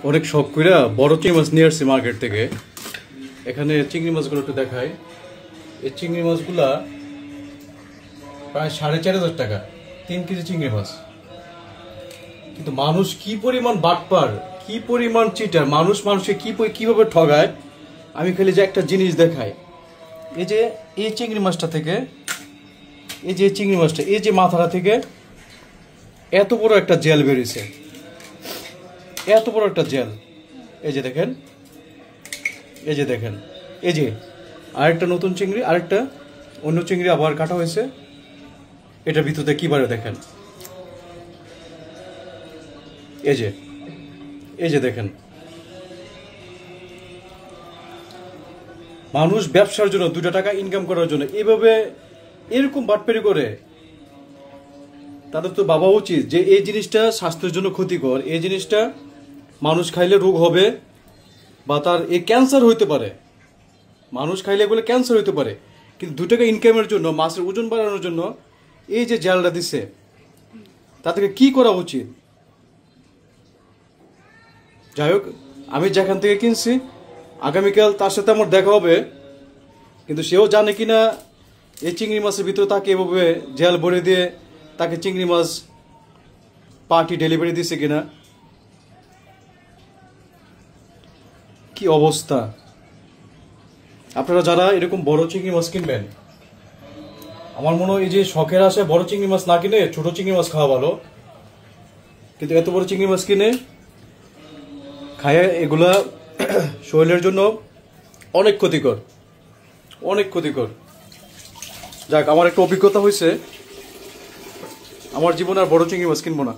অনেক শখ কইরা বড় চিংড়ি মাছ নিয়ে আসছি মার্কেট থেকে। এখানে চিংড়ি মাছগুলো একটু দেখাই। এই চিংড়ি মাছগুলা প্রায় 4,500 টাকা, 3 কেজি চিংড়ি মাছ। কিন্তু মানুষ কি পরিমাণ বাটপার, কি পরিমাণ চিটার, মানুষ মানুষকে কিভাবে ঠগায়, আমি খালি যে একটা জিনিস দেখাই। এই যে এই চিংড়ি মাছটা থেকে, এই যে চিংড়ি মাছটা, এই যে মাথাটা থেকে এত বড় একটা জেল বেরিয়েছে, এত বড় একটা জেল। এই যে দেখেন, এই যে দেখেন, এই যে আরেকটা নতুন চিংড়ি, আরেকটা অন্য চিংড়ি আবার কাটা হয়েছে। এটার ভিতরে কি বারে দেখেন, এই যে, এই যে দেখেন। মানুষ ব্যবসার জন্য 2 টাকা ইনকাম করার জন্য এভাবে এরকম বাটপারি করে। তাদের তো ভাবা উচিত যে এই জিনিসটা স্বাস্থ্যের জন্য ক্ষতিকর, এই জিনিসটা মানুষ খাইলে রোগ হবে বা তার এই ক্যান্সার হইতে পারে, মানুষ খাইলে এগুলো ক্যান্সার হইতে পারে। কিন্তু 2 টাকা ইনকামের জন্য, মাছের ওজন বাড়ানোর জন্য এই যে জালটা দিচ্ছে, তাদেরকে কি করা উচিত? যাই হোক, আমি যেখান থেকে কিনছি আগামীকাল তার সাথে আমার দেখা হবে, কিন্তু সেও জানে কিনা এই চিংড়ি মাছের ভিতরে তাকে এভাবে জেল ভরে দিয়ে তাকে চিংড়ি মাছ পার্টি ডেলিভারি দিচ্ছে কিনা। কি অবস্থা! আপনারা যারা এরকম বড় চিংড়ি মাছ কিনবেন, আমার মনে হয় এই যে শখের আশায় বড় চিংড়ি মাছ না কিনে ছোট চিংড়ি মাছ খাওয়া ভালো। কিন্তু এত বড় চিংড়ি মাছ কিনে খায়, এগুলা শরীরের জন্য অনেক ক্ষতিকর, অনেক ক্ষতিকর। যাক, আমার একটা অভিজ্ঞতা হয়েছে, আমার জীবনে আর বড় চিংড়ি মাছ কিনবো না।